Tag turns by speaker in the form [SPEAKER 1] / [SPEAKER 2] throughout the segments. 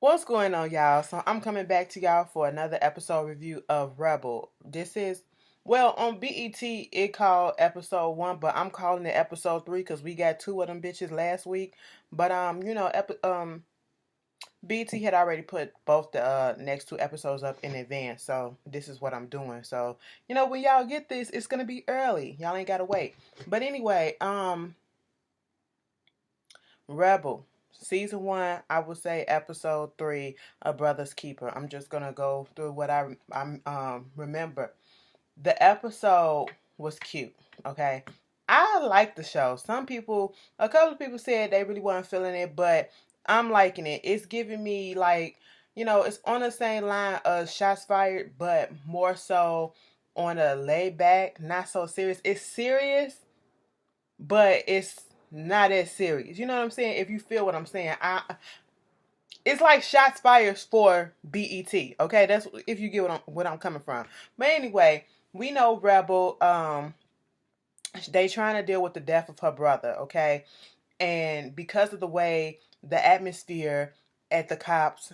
[SPEAKER 1] What's going on, y'all? So I'm coming back to y'all for another episode review of Rebel. This is, well, on BET it called episode 1, but I'm calling it episode 3 because we got two of them bitches last week. But BET had already put both the next two episodes up in advance, so this is what I'm doing. So when y'all get this, it's gonna be early. Y'all ain't gotta wait. But anyway, Rebel. Season 1, I would say episode 3, A Brother's Keeper. I'm just gonna go through what I remember. The episode was cute, okay? I like the show. A couple of people said they really weren't feeling it, but I'm liking it. It's giving me like, it's on the same line of Shots Fired, but more so on a laid back, not so serious. It's serious, but it's not as serious. You know what I'm saying? If you feel what I'm saying, it's like Shots Fired for BET. Okay, that's if you get what I'm coming from. But anyway, we know Rebel. They trying to deal with the death of her brother. Okay, and because of the way the atmosphere at the cops,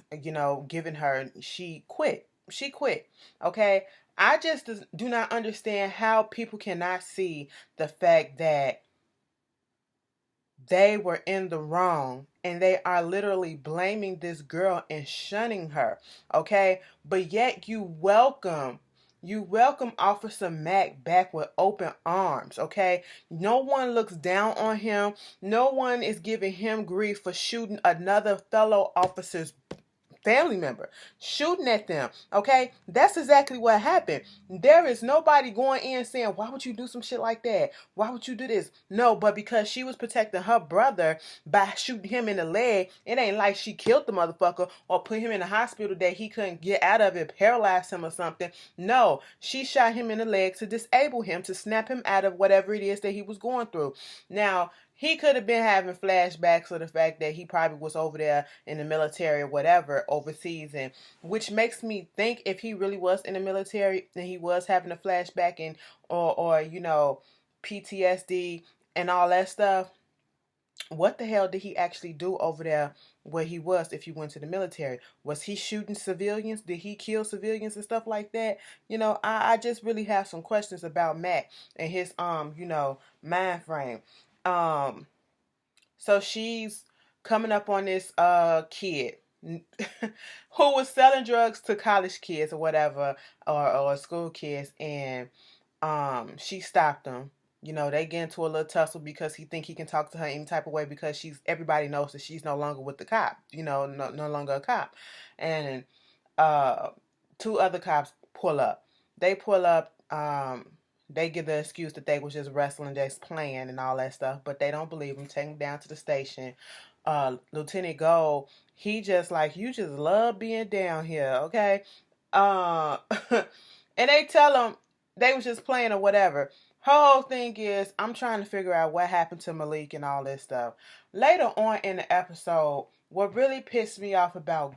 [SPEAKER 1] giving her, she quit. She quit. Okay, I just do not understand how people cannot see the fact that they were in the wrong and they are literally blaming this girl and shunning her, okay? But yet you welcome Officer Mack back with open arms, okay? No one looks down on him. No one is giving him grief for shooting another fellow officer's family member, shooting at them. Okay, that's exactly what happened. There is nobody going in saying, why would you do some shit like that? Why would you do this? No, but because she was protecting her brother by shooting him in the leg, it ain't like she killed the motherfucker or put him in the hospital that he couldn't get out of it, paralyzed him or something. No, she shot him in the leg to disable him, to snap him out of whatever it is that he was going through. Now, he could have been having flashbacks of the fact that he probably was over there in the military or whatever overseas, and which makes me think if he really was in the military and he was having a flashback and or PTSD and all that stuff, what the hell did he actually do over there where he was if he went to the military? Was he shooting civilians? Did he kill civilians and stuff like that? I just really have some questions about Mac and his mind frame. Um so she's coming up on this kid who was selling drugs to college kids or whatever, or school kids, and she stopped him. They get into a little tussle because he think he can talk to her any type of way because everybody knows that she's no longer with the cop, no longer a cop. And uh two other cops pull up. They pull up, they give the excuse that they was just wrestling, just playing and all that stuff, but they don't believe him. Take him down to the station. Lieutenant Gold, he just like, you just love being down here, okay? Uh, and they tell him they was just playing or whatever. Her whole thing is, I'm trying to figure out what happened to Malik and all this stuff. Later on in the episode, what really pissed me off about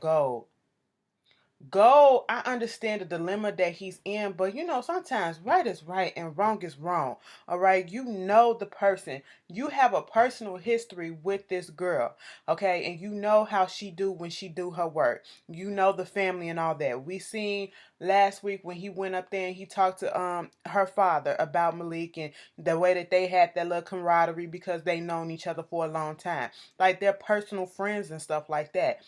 [SPEAKER 1] Gold, I understand the dilemma that he's in, but sometimes right is right and wrong is wrong. All right, the person, you have a personal history with this girl, okay, and you know how she do when she do her work. The family and all that. We seen last week when he went up there and he talked to her father about Malik and the way that they had that little camaraderie because they known each other for a long time, like they're personal friends and stuff like that.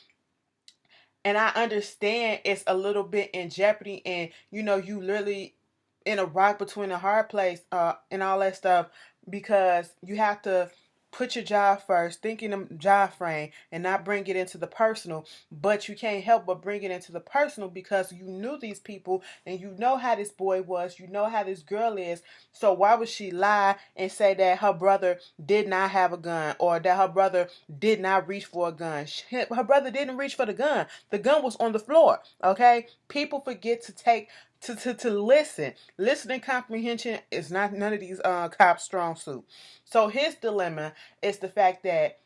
[SPEAKER 1] And I understand it's a little bit in jeopardy, and you literally in a rock between a hard place, and all that stuff, because you have to put your job first, thinking the job frame, and not bring it into the personal. But you can't help but bring it into the personal because you knew these people and you know how this boy was, you know how this girl is. So why would she lie and say that her brother did not have a gun, or that her brother did not reach for a gun? Her brother didn't reach for the gun. The gun was on the floor. Okay, people forget to take to listen. Listening comprehension is not none of these cops' strong suit. So his dilemma is the fact that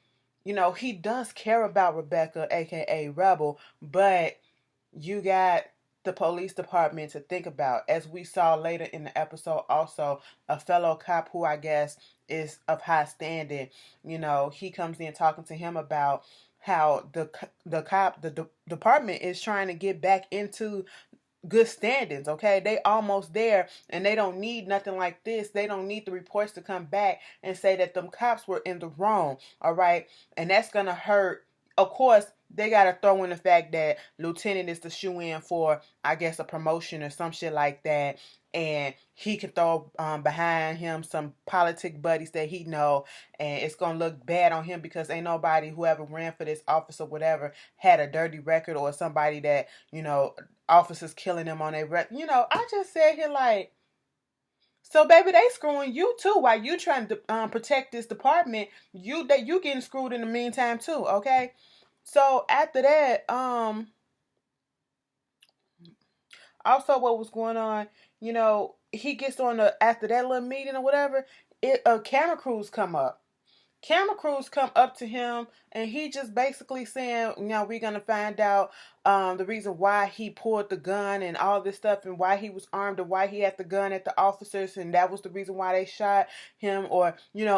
[SPEAKER 1] he does care about Rebecca, aka Rebel, but you got the police department to think about. As we saw later in the episode, also a fellow cop who I guess is of high standing, he comes in talking to him about how the department is trying to get back into good standings. Okay, they almost there, and they don't need nothing like this. They don't need the reports to come back and say that them cops were in the wrong. All right, and that's gonna hurt. Of course, they gotta throw in the fact that Lieutenant is the shoe in for, I guess, a promotion or some shit like that, and he could throw behind him some politic buddies that he know, and it's gonna look bad on him because ain't nobody who ever ran for this office or whatever had a dirty record, or somebody that, officers killing them on their record. I just said here like, so baby, they screwing you too while you trying to protect this department. You getting screwed in the meantime too. Okay, so after that, also what was going on, he gets on after that little meeting or whatever. Camera crews come up. Camera crews come up to him, and he just basically saying, we're gonna find out the reason why he pulled the gun and all this stuff, and why he was armed, and why he had the gun at the officers, and that was the reason why they shot him, or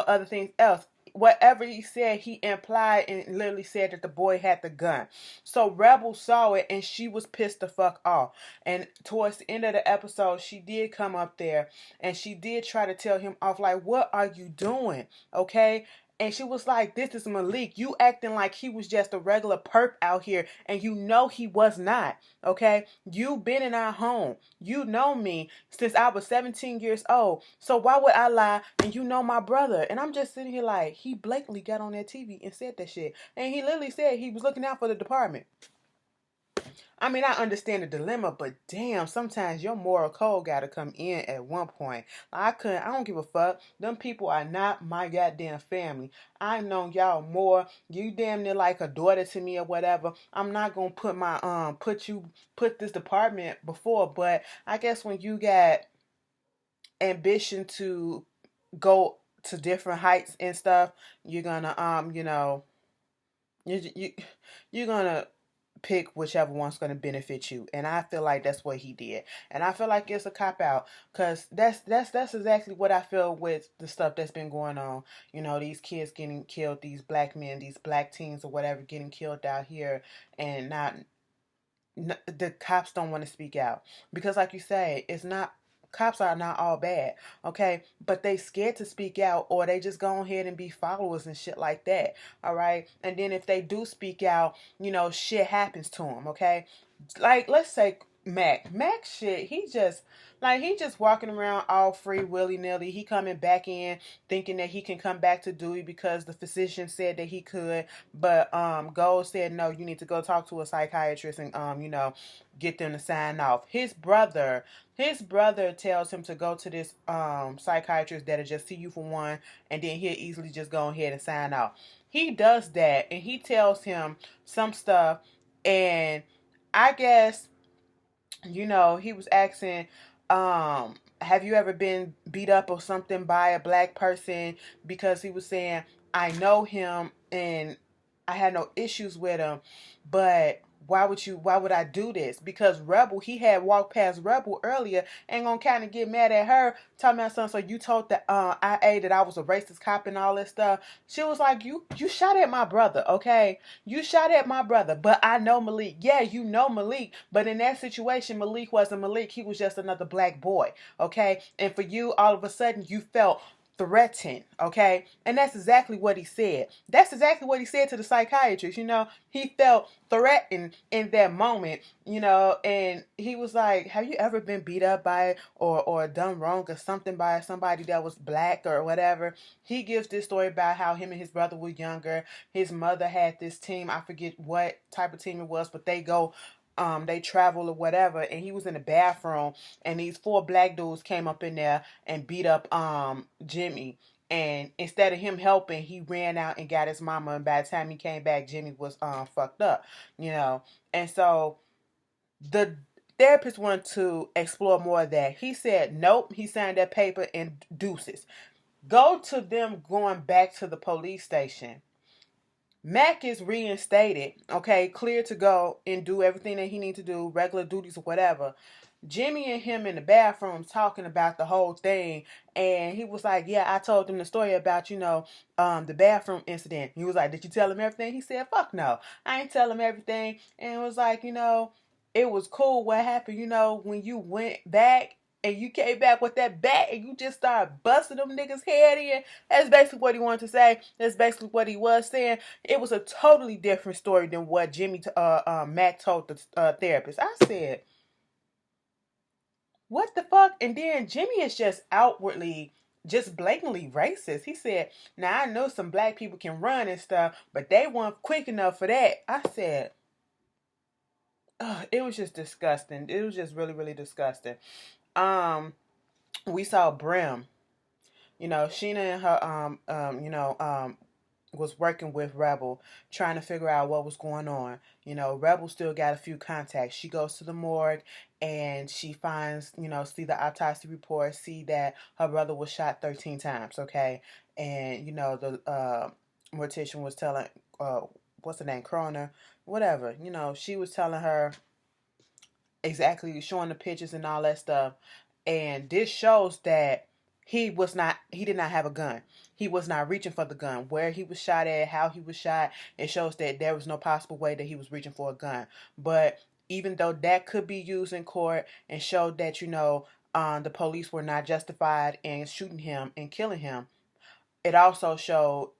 [SPEAKER 1] other things else. Whatever he said, he implied and literally said that the boy had the gun. So Rebel saw it, and she was pissed the fuck off. And towards the end of the episode, she did come up there, and she did try to tell him off, like, what are you doing? Okay? And she was like, this is Malik. You acting like he was just a regular perp out here. And he was not. Okay? You been in our home. You know me since I was 17 years old. So why would I lie? And you know my brother. And I'm just sitting here like, he blatantly got on that TV and said that shit. And he literally said he was looking out for the department. I mean, I understand the dilemma, but damn, sometimes your moral code gotta come in at one point. I don't give a fuck. Them people are not my goddamn family. I've known y'all more. You damn near like a daughter to me or whatever. I'm not gonna put this department before, but I guess when you got ambition to go to different heights and stuff, you're gonna you're gonna pick whichever one's going to benefit you. And I feel like that's what he did. And I feel like it's a cop out, because that's exactly what I feel with the stuff that's been going on. These kids getting killed, these black men, these black teens or whatever getting killed out here, and the cops don't want to speak out, because like you say, cops are not all bad, okay? But they scared to speak out, or they just go ahead and be followers and shit like that, all right? And then if they do speak out, shit happens to them, okay? Like, let's say Mac shit, he just walking around all free willy-nilly. He coming back in thinking that he can come back to Dewey because the physician said that he could, but Gold said no, you need to go talk to a psychiatrist and get them to sign off. His brother tells him to go to this psychiatrist that'll just see you for one, and then he'll easily just go ahead and sign off. He does that, and he tells him some stuff, and I guess he was asking, have you ever been beat up or something by a black person? Because he was saying, I know him and I had no issues with him, but why would I do this? Because Rebel, he had walked past Rebel earlier and gonna kind of get mad at her, talking about something. So you told the IA that I was a racist cop and all that stuff. She was like, you shot at my brother, okay? You shot at my brother, but I know Malik. Yeah, you know Malik, but in that situation, Malik wasn't Malik. He was just another black boy, okay? And for you, all of a sudden, you felt threatened, okay? And that's exactly what he said. That's exactly what he said to the psychiatrist. He felt threatened in that moment, and he was like, have you ever been beat up by or done wrong or something by somebody that was black or whatever? He gives this story about how him and his brother were younger. His mother had this team. I forget what type of team it was, but they travel or whatever, and he was in the bathroom, and these 4 black dudes came up in there and beat up Jimmy, and instead of him helping, he ran out and got his mama, and by the time he came back, Jimmy was fucked up, and so the therapist wanted to explore more of that. He said nope. He signed that paper and deuces. Go to them going back to the police station. Mac is reinstated, okay, clear to go and do everything that he needs to do, regular duties or whatever. Jimmy and him in the bathroom talking about the whole thing, and he was like, "Yeah, I told him the story about the bathroom incident." He was like, "Did you tell him everything?" He said, "Fuck no, I ain't tell him everything." And it was like, it was cool what happened. When you went back and you came back with that bat and you just started busting them niggas' head in. That's basically what he wanted to say. That's basically what he was saying. It was a totally different story than what Mac told the therapist. I said, what the fuck? And then Jimmy is just outwardly, just blatantly racist. He said, now I know some black people can run and stuff, but they weren't quick enough for that. I said, ugh, it was just disgusting. It was just really, really disgusting. We saw Brim. Sheena and her was working with Rebel, trying to figure out what was going on. Rebel still got a few contacts. She goes to the morgue and she finds, see the autopsy report, see that her brother was shot 13 times, okay? And, the mortician was telling, what's the name, coroner, whatever, she was telling her exactly, showing the pictures and all that stuff. And this shows that he did not have a gun. He was not reaching for the gun. Where he was shot at, how he was shot, it shows that there was no possible way that he was reaching for a gun. But even though that could be used in court and showed that, the police were not justified in shooting him and killing him, it also showed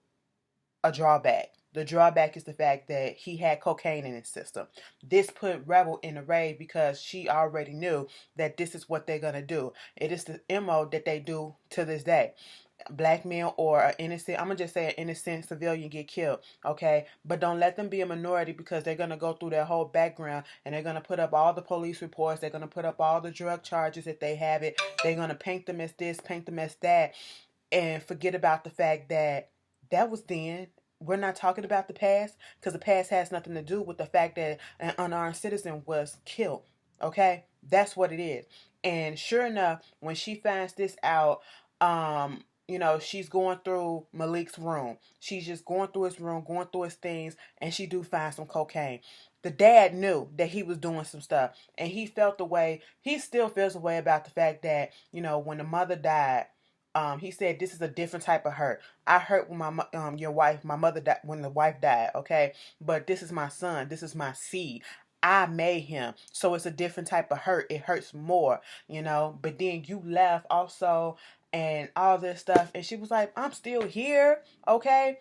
[SPEAKER 1] a drawback. The drawback is the fact that he had cocaine in his system. This put Rebel in a rage because she already knew that this is what they're going to do. It is the MO that they do to this day. Black men or an innocent, I'm going to just say an innocent civilian get killed, okay? But don't let them be a minority because they're going to go through their whole background and they're going to put up all the police reports. They're going to put up all the drug charges if they have it. They're going to paint them as this, paint them as that, and forget about the fact that that was then. We're not talking about the past because the past has nothing to do with the fact that an unarmed citizen was killed. Okay? That's what it is. And sure enough, when she finds this out, she's going through Malik's room. She's just going through his room, going through his things, and she do find some cocaine. The dad knew that he was doing some stuff, and he still feels a way about the fact that, when the mother died, he said, this is a different type of hurt. I hurt when my mother died, when the wife died, okay? But this is my son. This is my seed. I made him. So it's a different type of hurt. It hurts more, But then you left also and all this stuff. And she was like, I'm still here, okay?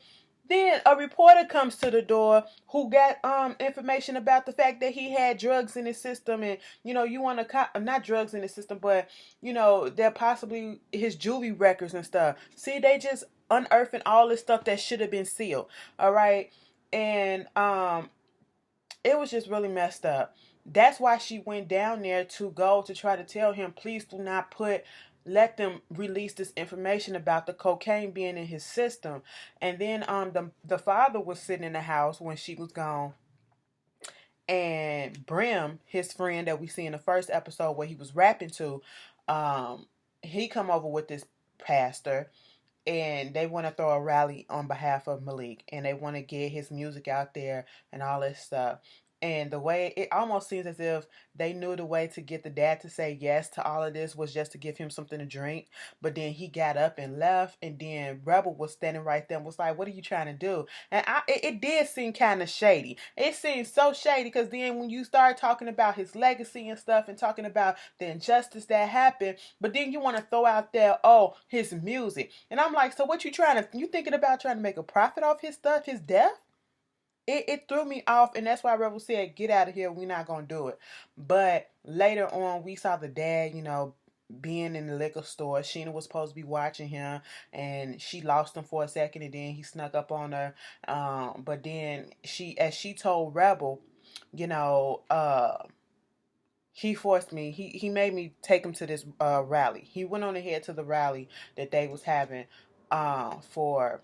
[SPEAKER 1] Then a reporter comes to the door who got information about the fact that he had drugs in his system, and you want to not drugs in his system, but they're possibly his jewelry records and stuff. See, they just unearthing all this stuff that should have been sealed. All right, and it was just really messed up. That's why she went down there to go to try to tell him, please do not let them release this information about the cocaine being in his system. And then the father was sitting in the house when she was gone. And Brim, his friend that we see in the first episode where he was rapping to, he come over with this pastor. And they want to throw a rally on behalf of Malik. And they want to get his music out there and all this stuff. And the way it almost seems as if they knew the way to get the dad to say yes to all of this was just to give him something to drink. But then he got up and left. And then Rebel was standing right there and was like, what are you trying to do? And it did seem kind of shady. It seemed so shady because then when you start talking about his legacy and stuff and talking about the injustice that happened, but then you want to throw out there, oh, his music. And I'm like, so what you thinking about trying to make a profit off his stuff, his death? It threw me off, and that's why Rebel said, get out of here, we're not going to do it. But later on, we saw the dad, being in the liquor store. Sheena was supposed to be watching him, and she lost him for a second, and then he snuck up on her. But then as she told Rebel, he forced me, he made me take him to this rally. He went on ahead to the rally that they was having for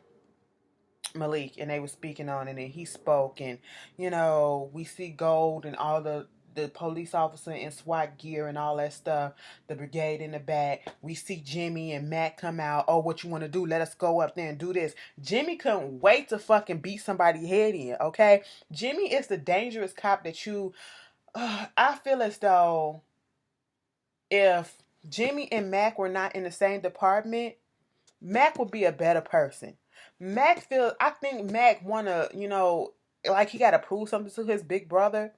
[SPEAKER 1] Malik, and they were speaking on it, and he spoke, and we see gold and all the police officer in SWAT gear and all that stuff, the brigade in the back. We see Jimmy and Matt come out. Oh, what you want to do? Let us go up there and do this. Jimmy couldn't wait to fucking beat somebody's head in, okay? Jimmy is the dangerous cop that I feel as though If Jimmy and Mac were not in the same department, Mac would be a better person. I think Mac wanna, like he gotta prove something to his big brother.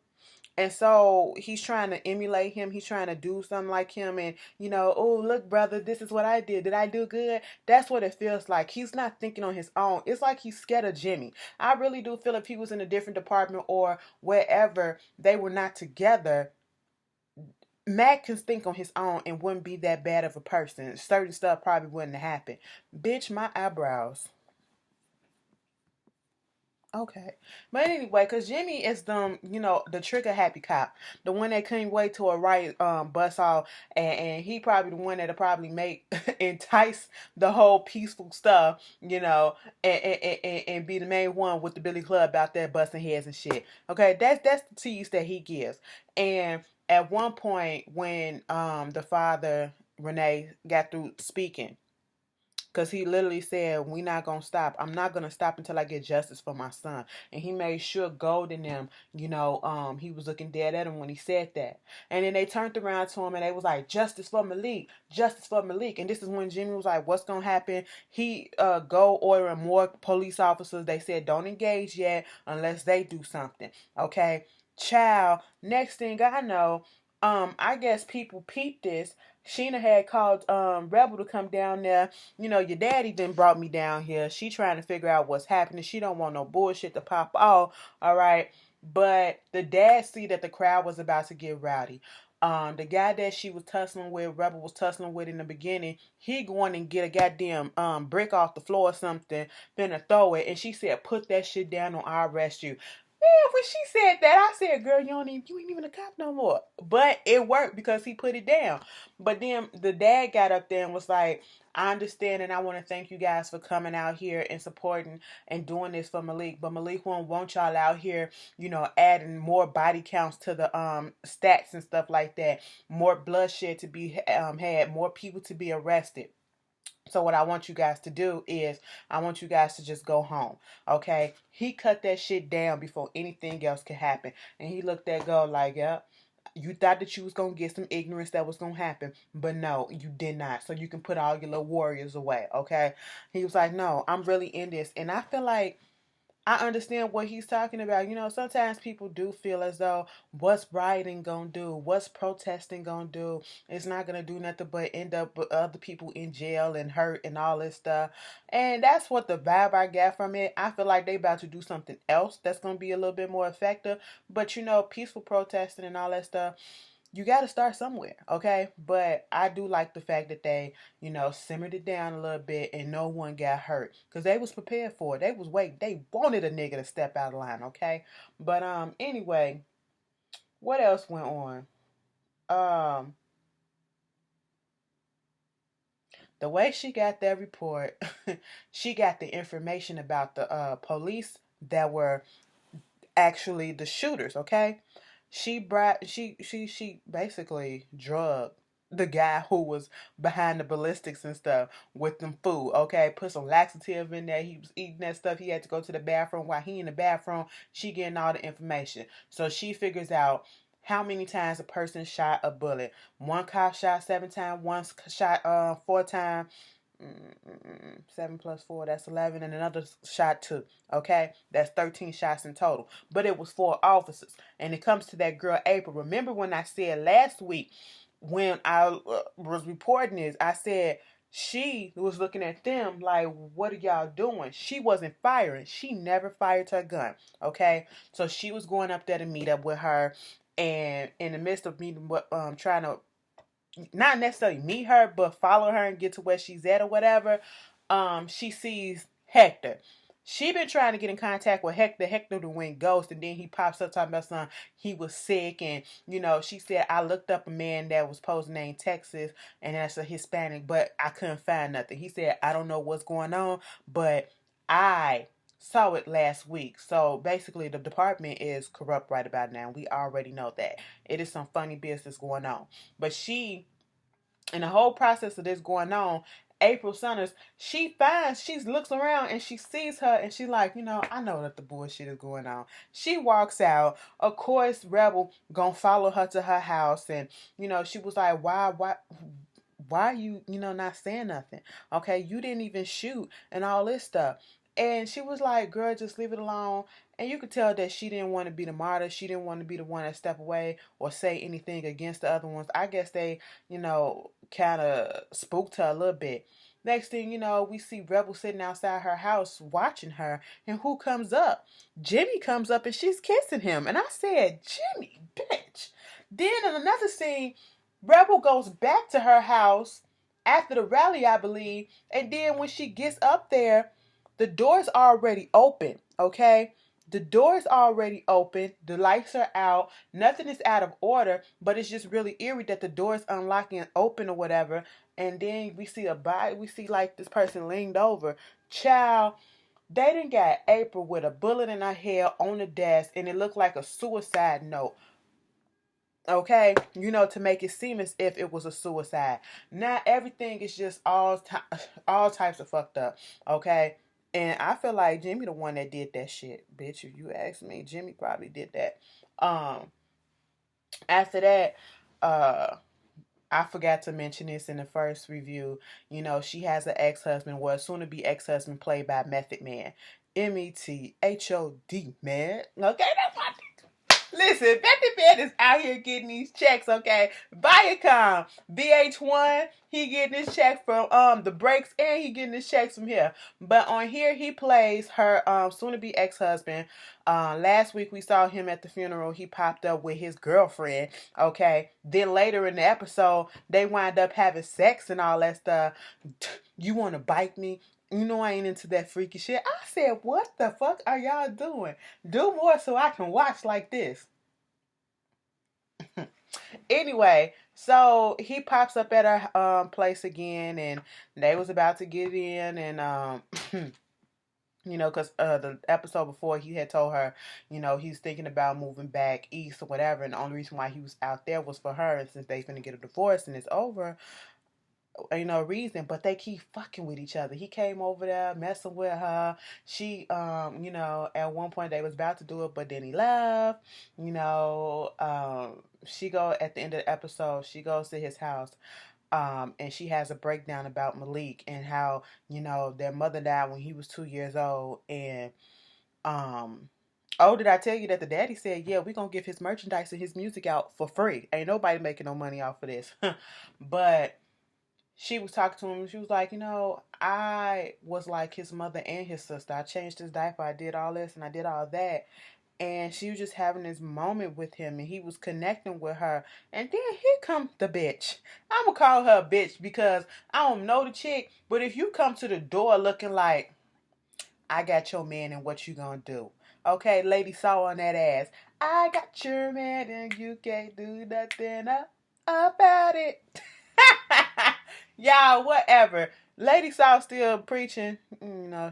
[SPEAKER 1] And so he's trying to emulate him. He's trying to do something like him. And, oh, look, brother, this is what I did. Did I do good? That's what it feels like. He's not thinking on his own. It's like he's scared of Jimmy. I really do feel if he was in a different department or wherever they were not together, Mac can think on his own and wouldn't be that bad of a person. Certain stuff probably wouldn't happen. Bitch, my eyebrows. Okay. But anyway, because Jimmy is the trigger happy cop. The one that couldn't wait till a right bus off, and he probably the one that'll probably make entice the whole peaceful stuff, and be the main one with the Billy Club out there busting heads and shit. Okay, that's the tease that he gives. And at one point when the father Renee got through speaking, because he literally said, "We not going to stop. I'm not going to stop until I get justice for my son." And he made sure Gold and them, he was looking dead at him when he said that. And then they turned around to him and they was like, "Justice for Malik. Justice for Malik." And this is when Jimmy was like, "What's going to happen?" He go ordering more police officers. They said, "Don't engage yet unless they do something." Okay. Child, next thing I know, I guess people peeped this. Sheena had called Rebel to come down there. Your daddy then brought me down here. She trying to figure out what's happening. She don't want no bullshit to pop off. All right. But the dad see that the crowd was about to get rowdy. The guy that she was tussling with, Rebel was tussling with in the beginning, he going and get a goddamn brick off the floor or something, finna throw it, and she said, "Put that shit down or I'll arrest you." Man, when she said that, I said, "Girl, you ain't even a cop no more." But it worked because he put it down. But then the dad got up there and was like, "I understand, and I want to thank you guys for coming out here and supporting and doing this for Malik. But Malik won't want y'all out here, adding more body counts to the stats and stuff like that. More bloodshed to be had, more people to be arrested. So what I want you guys to do is I want you guys to just go home." Okay. He cut that shit down before anything else could happen. And he looked at Gold like, "Yep. You thought that you was going to get some ignorance that was going to happen. But no, you did not. So you can put all your little warriors away." Okay. He was like, "No, I'm really in this." And I feel like I understand what he's talking about. Sometimes people do feel as though what's rioting gonna do, what's protesting gonna do, it's not gonna do nothing but end up with other people in jail and hurt and all this stuff. And that's what the vibe I got from it. I feel like they about to do something else that's gonna be a little bit more effective. But peaceful protesting and all that stuff, you got to start somewhere, okay? But I do like the fact that they, simmered it down a little bit and no one got hurt because they was prepared for it. They was waiting. They wanted a nigga to step out of line, okay? But anyway, what else went on? Um, the way she got that report, she got the information about the police that were actually the shooters, okay? She basically drugged the guy who was behind the ballistics and stuff with them food. Okay, put some laxative in there. He was eating that stuff. He had to go to the bathroom. While he in the bathroom, she getting all the information. So she figures out how many times a person shot a bullet. One cop shot 7 times. One shot 4 times. 7 plus 4, that's 11, and another shot 2. Okay, that's 13 shots in total. But it was 4 officers. And it comes to that girl April. Remember when I said last week when I was reporting this, I said she was looking at them like, "What are y'all doing?" She wasn't firing. She never fired her gun. Okay, so she was going up there to meet up with her, and in the midst of meeting, trying to not necessarily meet her, but follow her and get to where she's at or whatever, she sees Hector. She been trying to get in contact with Hector. Hector went ghost, and then he pops up talking about something. He was sick, and she said, "I looked up a man that was supposed to name Texas, and that's a Hispanic, but I couldn't find nothing." He said, "I don't know what's going on, but I saw it last week." So basically, the department is corrupt right about now. We already know that. It is some funny business going on. But she, in the whole process of this going on, April Sanders, she looks around and she sees her and she like, I know that the bullshit is going on. She walks out. Of course, Rebel gonna follow her to her house, and she was like, why are you, not saying nothing? Okay, you didn't even shoot and all this stuff. And she was like, girl, just leave it alone. And you could tell that she didn't want to be the martyr. She didn't want to be the one that step away or say anything against the other ones. I guess they, kind of spooked her a little bit. Next thing you know, we see Rebel sitting outside her house watching her. And who comes up? Jimmy comes up and she's kissing him. And I said, Jimmy, bitch. Then in another scene, Rebel goes back to her house after the rally, I believe. And then when she gets up there, the door's already open, okay? The door's already open. The lights are out. Nothing is out of order, but it's just really eerie that the door's unlocking and open or whatever. And then we see a body. We see like this person leaned over. Child, they done got April with a bullet in her head on the desk, and it looked like a suicide note. Okay, to make it seem as if it was a suicide. Now everything is just all types of fucked up. Okay, and I feel like Jimmy the one that did that shit, bitch. If you ask me, Jimmy probably did that. After that, I forgot to mention this in the first review. She has an ex-husband, well, soon to be ex-husband, played by Method Man, METHOD man. Okay, that's my. Listen, Method Man is out here getting these checks, okay? Viacom, VH1, he getting his check from the breaks, and he getting his checks from here. But on here, he plays her soon-to-be ex-husband. Last week, we saw him at the funeral. He popped up with his girlfriend, okay? Then later in the episode, they wind up having sex and all that stuff. You want to bite me? I ain't into that freaky shit. I said, what the fuck are y'all doing? Do more so I can watch like this. Anyway, so he pops up at her place again, and they was about to get in, and because the episode before he had told her, he's thinking about moving back east or whatever, and the only reason why he was out there was for her, and since they finna get a divorce and it's over, ain't no reason, but they keep fucking with each other. He came over there messing with her. She at one point they was about to do it, but then he left. She go at the end of the episode, she goes to his house, and she has a breakdown about Malik and how their mother died when he was 2 years old. And oh, did I tell you that the daddy said, yeah, we're gonna give his merchandise and his music out for free. Ain't nobody making no money off of this. But she was talking to him. She was like, I was like his mother and his sister. I changed his diaper. I did all this and I did all that. And she was just having this moment with him, and he was connecting with her. And then here comes the bitch. I'm going to call her a bitch because I don't know the chick. But if you come to the door looking like, I got your man and what you going to do? Okay, lady saw on that ass. I got your man and you can't do nothing about it. Y'all, whatever. Lady Saw still preaching.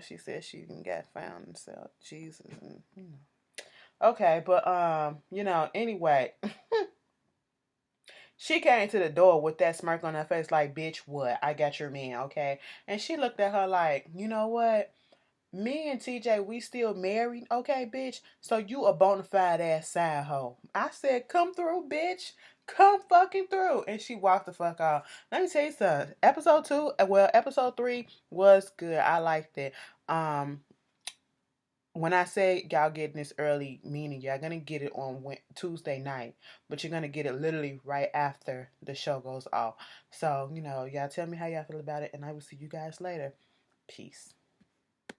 [SPEAKER 1] She said she didn't get found and sell Jesus. And, Okay, but anyway. She came to the door with that smirk on her face like, bitch, what? I got your man, okay? And she looked at her like, you know what? Me and TJ, we still married, okay, bitch? So you a bona fide ass side hoe. I said, come through, bitch. Come fucking through. And she walked the fuck off. Let me tell you something. Episode 3 was good. I liked it. When I say y'all getting this early, meaning y'all gonna get it on Tuesday night, but you're gonna get it literally right after the show goes off. So, y'all tell me how y'all feel about it, and I will see you guys later. Peace.